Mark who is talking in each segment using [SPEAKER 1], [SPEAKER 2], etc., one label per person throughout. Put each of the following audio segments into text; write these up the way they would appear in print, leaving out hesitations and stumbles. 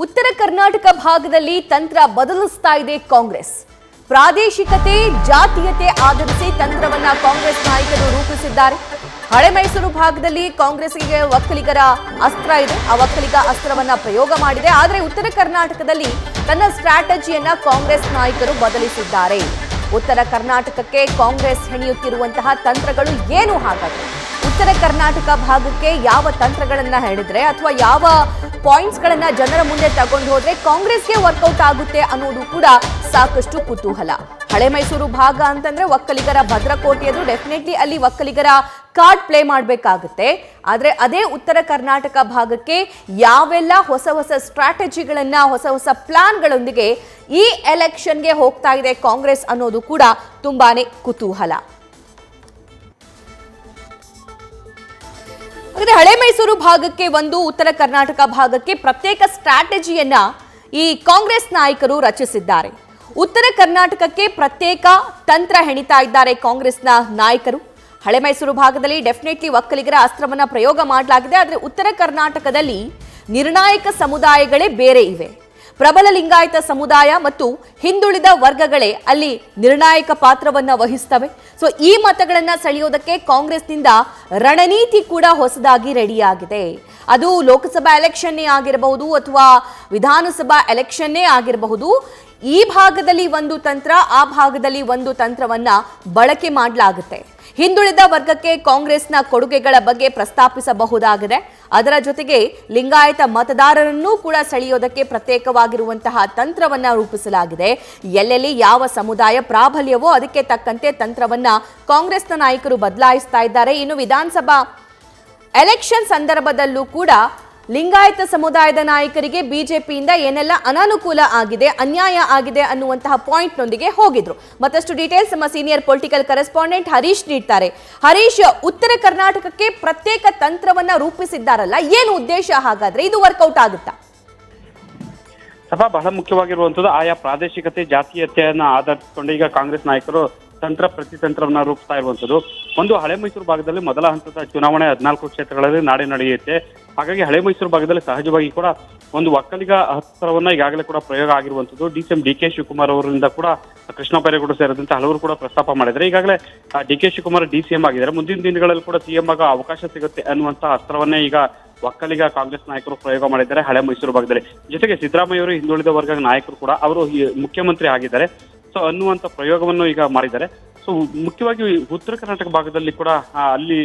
[SPEAKER 1] ಉತ್ತರ ಕರ್ನಾಟಕ ಭಾಗದಲ್ಲಿ ತಂತ್ರ ಬದಲಿಸ್ತಾ ಇದೆ ಕಾಂಗ್ರೆಸ್. ಪ್ರಾದೇಶಿಕತೆ, ಜಾತೀಯತೆ ಆಧರಿಸಿ ತಂತ್ರವನ್ನ ಕಾಂಗ್ರೆಸ್ ನಾಯಕರು ರೂಪಿಸಿದ್ದಾರೆ. ಹಳೆ ಮೈಸೂರು ಭಾಗದಲ್ಲಿ ಕಾಂಗ್ರೆಸ್ಗೆ ಒಕ್ಕಲಿಗರ ಅಸ್ತ್ರ ಇದೆ. ಆ ಒಕ್ಕಲಿಗ ಅಸ್ತ್ರವನ್ನ ಪ್ರಯೋಗ ಮಾಡಿದೆ. ಆದರೆ ಉತ್ತರ ಕರ್ನಾಟಕದಲ್ಲಿ ತನ್ನ ಸ್ಟ್ರಾಟಜಿಯನ್ನ ಕಾಂಗ್ರೆಸ್ ನಾಯಕರು ಬದಲಿಸಿದ್ದಾರೆ. ಉತ್ತರ ಕರ್ನಾಟಕಕ್ಕೆ ಕಾಂಗ್ರೆಸ್ ಹೆಣೆಯುತ್ತಿರುವಂತಹ ತಂತ್ರಗಳು ಏನು ಹಾಗಾದ್ರೆ? ಉತ್ತರ ಕರ್ನಾಟಕ ಭಾಗಕ್ಕೆ ಯಾವ ತಂತ್ರಗಳನ್ನ ಹೇಳಿದ್ರೆ ಅಥವಾ ಯಾವ ಪಾಯಿಂಟ್ಸ್ ಗಳನ್ನ ಜನರ ಮುಂದೆ ತಗೊಂಡು ಹೋದ್ರೆ ಕಾಂಗ್ರೆಸ್ಗೆ ವರ್ಕೌಟ್ ಆಗುತ್ತೆ ಅನ್ನೋದು ಕೂಡ ಸಾಕಷ್ಟು ಕುತೂಹಲ. ಹಳೆ ಮೈಸೂರು ಭಾಗ ಅಂತಂದ್ರೆ ಒಕ್ಕಲಿಗರ ಭದ್ರಕೋಟೆ, ಅದು ಡೆಫಿನೆಟ್ಲಿ ಅಲ್ಲಿ ಒಕ್ಕಲಿಗರ ಕಾರ್ಡ್ ಪ್ಲೇ ಮಾಡಬೇಕಾಗುತ್ತೆ. ಆದ್ರೆ ಅದೇ ಉತ್ತರ ಕರ್ನಾಟಕ ಭಾಗಕ್ಕೆ ಯಾವೆಲ್ಲ ಹೊಸ ಹೊಸ ಸ್ಟ್ರಾಟಜಿಗಳನ್ನ, ಹೊಸ ಹೊಸ ಪ್ಲಾನ್ಗಳೊಂದಿಗೆ ಈ ಎಲೆಕ್ಷನ್ಗೆ ಹೋಗ್ತಾ ಇದೆ ಕಾಂಗ್ರೆಸ್ ಅನ್ನೋದು ಕೂಡ ತುಂಬಾನೇ ಕುತೂಹಲ. ಹಾಗಾದ್ರೆ ಹಳೆ ಮೈಸೂರು ಭಾಗಕ್ಕೆ ಒಂದು, ಉತ್ತರ ಕರ್ನಾಟಕ ಭಾಗಕ್ಕೆ ಪ್ರತ್ಯೇಕ ಸ್ಟ್ರಾಟಜಿಯನ್ನ ಈ ಕಾಂಗ್ರೆಸ್ ನಾಯಕರು ರಚಿಸಿದ್ದಾರೆ. ಉತ್ತರ ಕರ್ನಾಟಕಕ್ಕೆ ಪ್ರತ್ಯೇಕ ತಂತ್ರ ಹೆಣಿತಾ ಇದ್ದಾರೆ ಕಾಂಗ್ರೆಸ್ನ ನಾಯಕರು. ಹಳೆ ಮೈಸೂರು ಭಾಗದಲ್ಲಿ ಡೆಫಿನೆಟ್ಲಿ ಒಕ್ಕಲಿಗರ ಅಸ್ತ್ರವನ್ನ ಪ್ರಯೋಗ ಮಾಡಲಾಗಿದೆ. ಆದರೆ ಉತ್ತರ ಕರ್ನಾಟಕದಲ್ಲಿ ನಿರ್ಣಾಯಕ ಸಮುದಾಯಗಳೇ ಬೇರೆ ಇವೆ. ಪ್ರಬಲ ಲಿಂಗಾಯತ ಸಮುದಾಯ ಮತ್ತು ಹಿಂದುಳಿದ ವರ್ಗಗಳೇ ಅಲ್ಲಿ ನಿರ್ಣಾಯಕ ಪಾತ್ರವನ್ನ ವಹಿಸ್ತವೆ. ಸೊ ಈ ಮತಗಳನ್ನ ಸೆಳೆಯೋದಕ್ಕೆ ಕಾಂಗ್ರೆಸ್ನಿಂದ ರಣನೀತಿ ಕೂಡ ಹೊಸದಾಗಿ ರೆಡಿಯಾಗಿದೆ. ಅದು ಲೋಕಸಭಾ ಎಲೆಕ್ಷನ್ನೇ ಆಗಿರಬಹುದು ಅಥವಾ ವಿಧಾನಸಭಾ ಎಲೆಕ್ಷನ್ನೇ ಆಗಿರಬಹುದು. ಈ ಭಾಗದಲ್ಲಿ ಒಂದು ತಂತ್ರ, ಆ ಭಾಗದಲ್ಲಿ ಒಂದು ತಂತ್ರವನ್ನ ಬಳಕೆ ಮಾಡಲಾಗುತ್ತೆ. ಹಿಂದುಳಿದ ವರ್ಗಕ್ಕೆ ಕಾಂಗ್ರೆಸ್ನ ಕೊಡುಗೆಗಳ ಬಗ್ಗೆ ಪ್ರಸ್ತಾಪಿಸಬಹುದಾಗಿದೆ. ಅದರ ಜೊತೆಗೆ ಲಿಂಗಾಯತ ಮತದಾರರನ್ನೂ ಕೂಡ ಸೆಳೆಯೋದಕ್ಕೆ ಪ್ರತ್ಯೇಕವಾಗಿರುವಂತಹ ತಂತ್ರವನ್ನ ರೂಪಿಸಲಾಗಿದೆ. ಎಲ್ಲೆಲ್ಲಿ ಯಾವ ಸಮುದಾಯ ಪ್ರಾಬಲ್ಯವೋ ಅದಕ್ಕೆ ತಕ್ಕಂತೆ ತಂತ್ರವನ್ನ ಕಾಂಗ್ರೆಸ್ನ ನಾಯಕರು ಬದಲಾಯಿಸ್ತಾ ಇದ್ದಾರೆ. ಇನ್ನು ವಿಧಾನಸಭಾ ಎಲೆಕ್ಷನ್ ಸಂದರ್ಭದಲ್ಲೂ ಕೂಡ ಲಿಂಗಾಯತ ಸಮುದಾಯದ ನಾಯಕರಿಗೆ ಬಿಜೆಪಿಯಿಂದ ಏನೆಲ್ಲ ಅನಾನುಕೂಲ ಆಗಿದೆ, ಅನ್ಯಾಯ ಆಗಿದೆ ಅನ್ನುವಂತಹ ಪಾಯಿಂಟ್ನೊಂದಿಗೆ ಹೋಗಿದ್ರು. ಮತ್ತಷ್ಟು ಡೀಟೇಲ್ಸ್ ನಮ್ಮ ಸೀನಿಯರ್ ಪೊಲಿಟಿಕಲ್ ಕರೆಸ್ಪಾಂಡೆಂಟ್ ಹರೀಶ್ ನೀಡ್ತಾರೆ. ಹರೀಶ್, ಉತ್ತರ ಕರ್ನಾಟಕಕ್ಕೆ ಪ್ರತ್ಯೇಕ ತಂತ್ರವನ್ನ ರೂಪಿಸಿದ್ದಾರಲ್ಲ, ಏನು ಉದ್ದೇಶ ಹಾಗಾದ್ರೆ? ಇದು ವರ್ಕೌಟ್ ಆಗುತ್ತಾ?
[SPEAKER 2] ಸಭಾ ಬಹಳ ಮುಖ್ಯವಾಗಿರುವಂತದ್ದು ಆಯಾ ಪ್ರಾದೇಶಿಕತೆ, ಜಾತೀಯತೆಯನ್ನ ಆಧರಿಸಿಕೊಂಡು ಈಗ ಕಾಂಗ್ರೆಸ್ ನಾಯಕರು ಪ್ರತಿತಂತ್ರವನ್ನ ರೂಪಿಸ್ತಾ ಇರುವಂತದ್ದು. ಒಂದು, ಹಳೆ ಮೈಸೂರು ಭಾಗದಲ್ಲಿ ಮೊದಲ ಹಂತದ ಚುನಾವಣೆ 14 ಕ್ಷೇತ್ರಗಳಲ್ಲಿ ನಾಳೆ ನಡೆಯುತ್ತೆ. ಹಾಗಾಗಿ ಹಳೆ ಮೈಸೂರು ಭಾಗದಲ್ಲಿ ಸಹಜವಾಗಿ ಕೂಡ ಒಂದು ಒಕ್ಕಲಿಗ ಅಸ್ತ್ರವನ್ನ ಈಗಾಗಲೇ ಕೂಡ ಪ್ರಯೋಗ ಆಗಿರುವಂತದ್ದು. ಡಿಸಿಎಂ ಡಿ.ಕೆ. ಶಿವಕುಮಾರ್ ಅವರಿಂದ ಕೂಡ ಕೃಷ್ಣ ಬೈರೇಗೌಡ ಸೇರಿದಂತೆ ಹಲವರು ಕೂಡ ಪ್ರಸ್ತಾಪ ಮಾಡಿದ್ದಾರೆ. ಈಗಾಗಲೇ ಡಿ.ಕೆ. ಶಿವಕುಮಾರ್ ಡಿ.ಸಿ.ಎಂ ಆಗಿದ್ದಾರೆ. ಮುಂದಿನ ದಿನಗಳಲ್ಲಿ ಕೂಡ ಸಿಎಂ ಆಗ ಅವಕಾಶ ಸಿಗುತ್ತೆ ಅನ್ನುವಂತ ಅಸ್ತ್ರವನ್ನೇ ಈಗ ಒಕ್ಕಲಿಗ ಕಾಂಗ್ರೆಸ್ ನಾಯಕರು ಪ್ರಯೋಗ ಮಾಡಿದ್ದಾರೆ ಹಳೆ ಮೈಸೂರು ಭಾಗದಲ್ಲಿ. ಜೊತೆಗೆ ಸಿದ್ದರಾಮಯ್ಯ ಅವರು ಹಿಂದುಳಿದ ವರ್ಗದ ನಾಯಕರು ಕೂಡ, ಅವರು ಮುಖ್ಯಮಂತ್ರಿ ಆಗಿದ್ದಾರೆ ಸೊ ಅನ್ನುವಂತ ಪ್ರಯೋಗವನ್ನು ಈಗ ಮಾಡಿದ್ದಾರೆ. ಸೊ ಮುಖ್ಯವಾಗಿ ಉತ್ತರ ಕರ್ನಾಟಕ ಭಾಗದಲ್ಲಿ ಕೂಡ ಅಲ್ಲಿ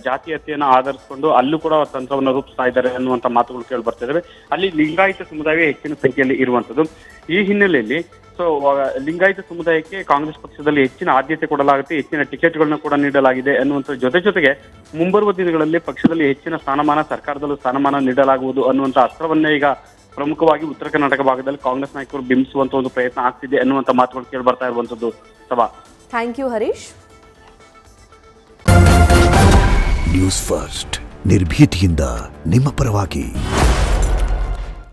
[SPEAKER 2] ಜಾತೀಯತೆಯನ್ನು ಆಧರಿಸಿಕೊಂಡು ಅಲ್ಲೂ ಕೂಡ ತಂತ್ರವನ್ನು ರೂಪಿಸ್ತಾ ಇದ್ದಾರೆ ಅನ್ನುವಂಥ ಮಾತುಗಳು ಕೇಳಿ ಬರ್ತಾ ಇದ್ದಾವೆ. ಅಲ್ಲಿ ಲಿಂಗಾಯತ ಸಮುದಾಯವೇ ಹೆಚ್ಚಿನ ಸಂಖ್ಯೆಯಲ್ಲಿ ಇರುವಂತದ್ದು. ಈ ಹಿನ್ನೆಲೆಯಲ್ಲಿ ಸೊ ಲಿಂಗಾಯತ ಸಮುದಾಯಕ್ಕೆ ಕಾಂಗ್ರೆಸ್ ಪಕ್ಷದಲ್ಲಿ ಹೆಚ್ಚಿನ ಆದ್ಯತೆ ಕೊಡಲಾಗುತ್ತೆ, ಹೆಚ್ಚಿನ ಟಿಕೆಟ್ಗಳನ್ನ ಕೂಡ ನೀಡಲಾಗಿದೆ ಅನ್ನುವಂಥ ಜೊತೆಗೆ ಮುಂಬರುವ ದಿನಗಳಲ್ಲಿ ಪಕ್ಷದಲ್ಲಿ ಹೆಚ್ಚಿನ ಸ್ಥಾನಮಾನ, ಸರ್ಕಾರದಲ್ಲೂ ಸ್ಥಾನಮಾನ ನೀಡಲಾಗುವುದು ಅನ್ನುವಂಥ ಅಸ್ತ್ರವನ್ನೇ ಈಗ ಪ್ರಮುಖವಾಗಿ ಉತ್ತರ ಕರ್ನಾಟಕ ಭಾಗದಲ್ಲಿ ಕಾಂಗ್ರೆಸ್ ನಾಯಕರು ಬಿಂಬಿಸುವಂತ ಒಂದು ಪ್ರಯತ್ನ ಆಗ್ತಿದೆ ಅನ್ನುವಂಥ ಮಾತುಗಳು ಕೇಳಿ ಬರ್ತಾ ಇರುವಂತದ್ದು. ಸಭಾ,
[SPEAKER 1] thank you Harish.
[SPEAKER 3] News first, ನಿರ್ಭೀತಿಯಿಂದ ನಿಮ್ಮ ಪರವಾಗಿ.